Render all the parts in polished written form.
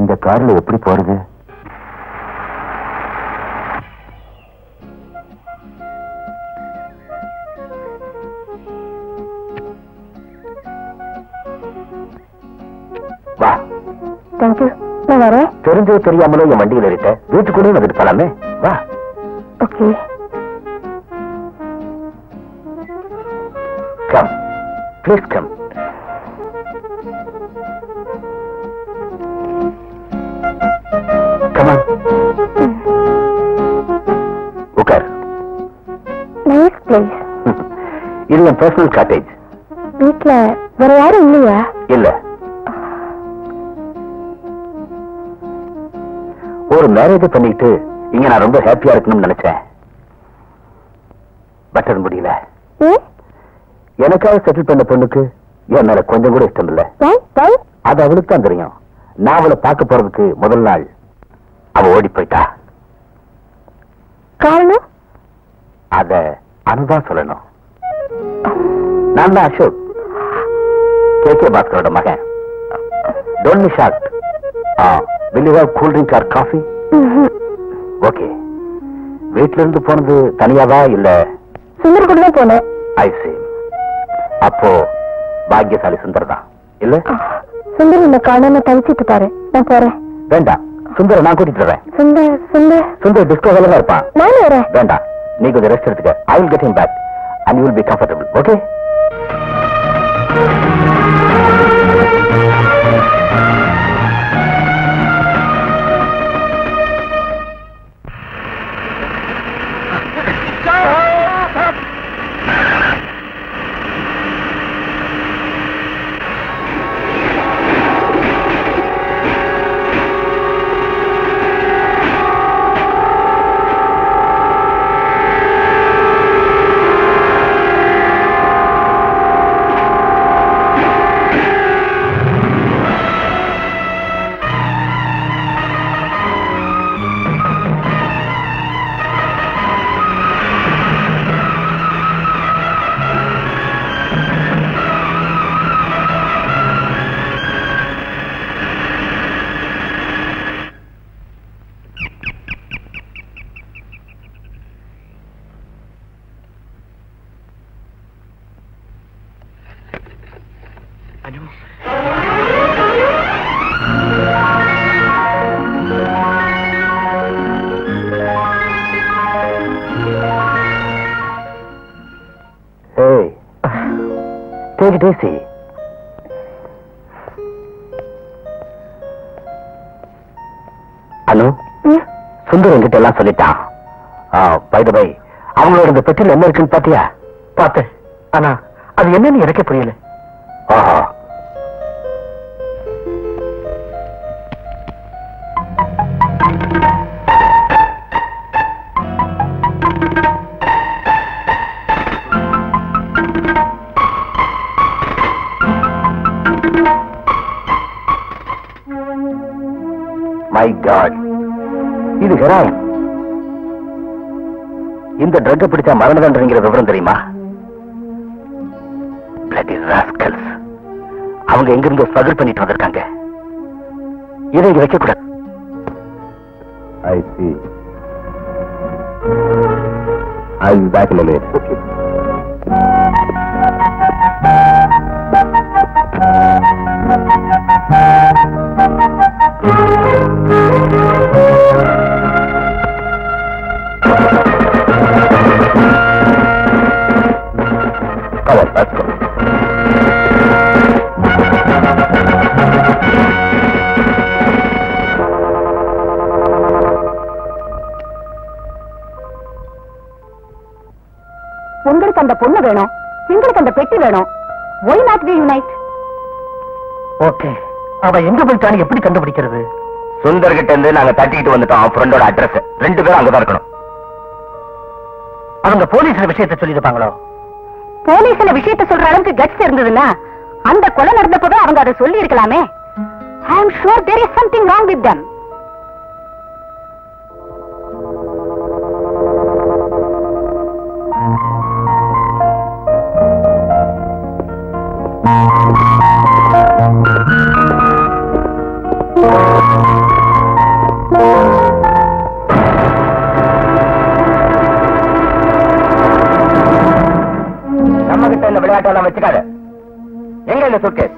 இந்த கார்ல எப்படி போறது? வா. தேங்க்யூ. நான் வரேன். தெரிஞ்சோ தெரியாமலோ என் வண்டியில் ஏறிட்ட. வீட்டுக்குள்ளே வந்துட்டு போலாமே. வா. Okay. Come please come. Come on. உட்கார். Nice place. இது என் பர்சனல் காட்டேஜ். வீட்ல வேற யாரும் இல்லையா? இல்ல. ஒரு மேரேஜ் பண்ணிட்டு இங்க நான் ரொம்ப ஹாப்பியா இருக்கணும்னு நினைச்சேன். பட் அது முடியல. எனக்காக செட்டில் பண்ண பொண்ணுக்கு என் மேல கொஞ்சம் கூட இஷ்டம் இல்ல. அது அவளுக்கு தான் தெரியும். நான் அவளை பார்க்க போறதுக்கு முதல் நாள் அவ ஓடி போயிட்டா. காரணம்? அத அனுதான் சொல்லணும். நான் தான் அசோக், கே பாஸ்கரோட மகன். Don't be shocked. will you have cool drink or coffee? Okay. வீட்ல இருந்து போனது தனியாவா இல்ல? சுந்தர் கூட தான் போனேன். ஐ see. அப்போ பாக்கியசாலி சுந்தர் தான் இல்ல? சுந்தர் என்ன காணாம தவிச்சிட்டு பாரு. நான் போறேன். வேண்டாம், சுந்தர நான் கூட்டிட்டு வரேன். சுந்தர் டிஸ்கோ வேலை இருப்பான். நான் வரேன். வேண்டாம், நீ கொஞ்சம் ரெஸ்ட் எடுத்துக்க. I will get him back and you will be comfortable. Okay? Take it easy. அனு, சுந்தர் என்கிட்ட எல்லாம் சொல்லிட்டான். பை தி வை, அவங்களோட இந்த பெட்டியில் என்ன இருக்குன்னு பாத்தியா? பார்த்தேன். ஆனா அது என்னன்னு எனக்கே புரியல. ஆஹா. My God, இது ஹெராயின். இந்த ட்ரக் பிடிச்சா மரண தண்டனைங்கிற விவரம் தெரியுமா? Bloody rascals. அவங்க எங்கிருந்து ஸ்ட்ரகிள் பண்ணிட்டு வந்திருக்காங்க. இதை இங்க வைக்க கூடாது. I see. I'll be back in a minute. Okay. Come on, let's go. உங்களுக்கு அந்த பொண்ணு வேணும், எங்களுக்கு அந்த பெட்டி வேணும். Why not we unite? Okay, அவ எங்க போயிட்டான்னு எப்படி கண்டுபிடிக்கிறது? சுந்தர் கிட்ட இருந்து நாங்க தட்டிட்டு வந்துட்டோம் ஃப்ரெண்டோட அட்ரஸ். ரெண்டு பேரும் அங்கதான் இருக்கணும். அவங்க போலீஸ்ல விஷயத்தை சொல்லிருப்பாங்களோ? போலீஸ்ல விஷயத்தை சொல்ற அளவுக்கு கட்ஸ் இருந்ததுன்னா அந்த கொலை நடந்தப்பவே அவங்க அதை சொல்லி இருக்கலாமே. I am sure there is something wrong with them. Suitcase.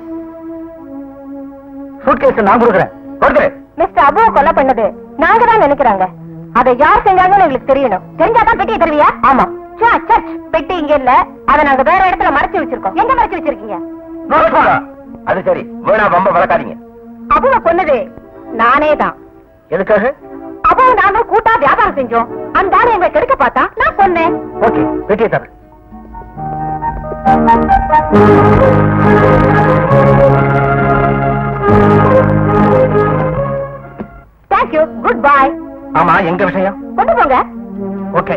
Suitcase நான் கொடுக்குறேன். மிஸ்டர் அபுவை கொலை பண்ணது நாங்க தான் நினைக்கிறாங்க. அதை யார் செஞ்சாங்கன்னு எங்களுக்கு தெரியணும். தெரிஞ்சாதான் பெட்டியை தருவியா? ஆமா. சர்ச் பெட்டி இங்க இல்ல, அதை நாங்க வேற இடத்துல மறைச்சு வச்சிருக்கோம். எங்க மறைச்சு வச்சிருக்கீங்க? அது சரி, வேணா பம்ப வளர்க்காதீங்க. அபுவை கொன்னது நானே தான். எதுக்காக? அபுவை நாங்க கூட்டா வியாபாரம் செஞ்சோம். அந்த ஆளை எங்களை கெடுக்க பார்த்தா நான் கொன்னேன். ஓகே, பெட்டியை தர. Thank you, good bye. ஆமா, எங்க விஷயம்? கொண்டு போங்க. ஓகே.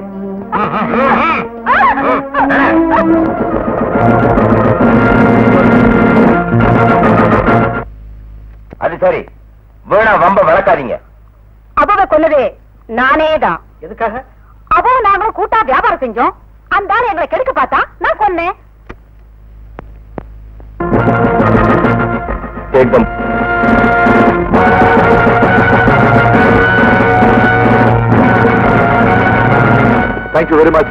அது சரி, வேணா வம்ப வளர்க்காதீங்க. அபுவை கொன்னது நானே தான். எதுக்காக? அபுவை நாங்களும் கூட்டா வியாபாரம் செஞ்சோம். அந்த ஆளை எங்களை கெடுக்க பார்த்தா நான் கொன்னேன். एकदम थैंक यू वेरी मच.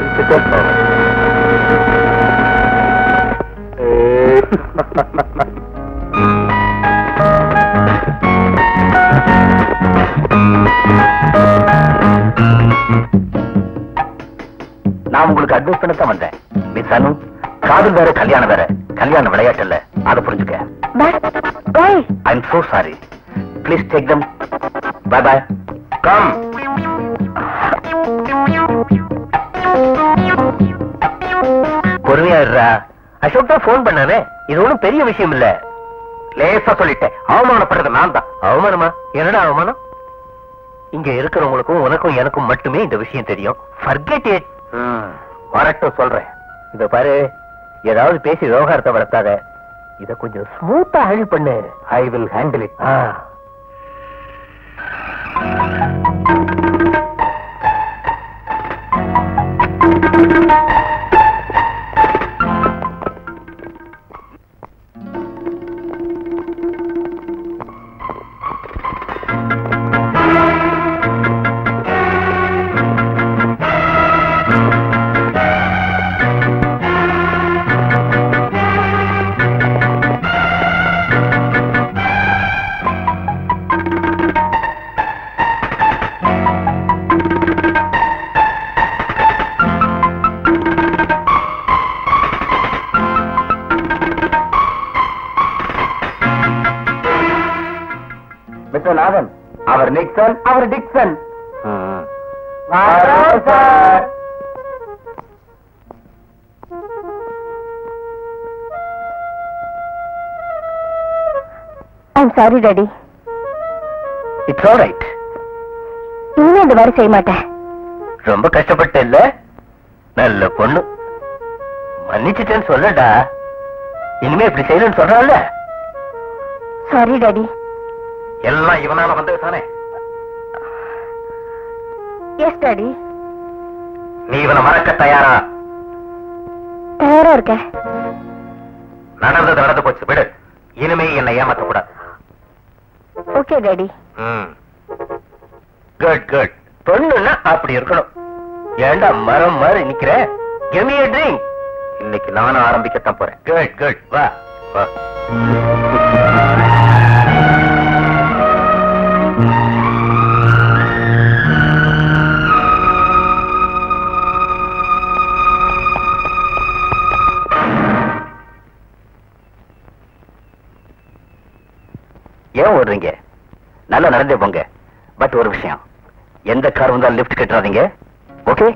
நான் உங்களுக்கு அட்வைஸ் பண்ணத்தான் வந்தேன். மிஸ் அனு, காதல் வேற கல்யாணம் வேற. கல்யாணம் விளையாட்டு இல்ல, அதை புரிஞ்சுக்க. I'm so sorry. Please take them. Bye bye. Come. பொறுமையா இருடா. அசோக் தான் போன் பண்ணானே. இது ஒண்ணும் பெரிய விஷயம் இல்ல. லேசா சொல்லிட்டேன். அவமானப்படுறது நான் தான். அவமானமா? என்னடா அவமானம்? இங்க இருக்கிறவங்களுக்கும் உனக்கும் எனக்கும் மட்டுமே இந்த விஷயம் தெரியும். Forget it. வரட்டும் சொல்றேன். இத பாரு, ஏதாவது பேசி விவகாரத்தை வளர்த்தாத. இத கொஞ்சம் ஸ்மூத்தா ஹேண்டில் பண்ணு. I will handle it. Mister Nathan, அவர் நிக்சன், அவர் Dixon. Sir, I'm sorry, Daddy. It's all right. இனிமே இந்த மாதிரி செய்ய மாட்டேன். ரொம்ப கஷ்டப்பட்ட இல்ல? நல்ல பொண்ணு. மன்னிச்சுட்டேன்னு சொல்லடா. இனிமே இப்படி செய்யணும்னு சொல்றான்ல. Sorry, daddy. எல்லாம் இவனால வந்தது தானே? Yes daddy. நீ இவனை மறக்க தயாரா? தயாரா இருக்க. நடந்தது நடந்து போச்சு, விடு. இனிமே என்னை ஏமாத்த கூடாது. Okay daddy. Good good. பொண்ணுன்னா அப்படி இருக்கணும். ஏண்டா மரம் மாதிரி நிக்கிற? Give me a drink. இன்னைக்கு நானும் ஆரம்பிக்கத்தான் போறேன். Good good. வா வா. ஏன் ஓடுறீங்க? நல்லா நடந்தே போங்க. பட் ஒரு விஷயம், எந்த கார் வந்தாலும் லிஃப்ட் கட்டுறாதீங்க. ஓகே?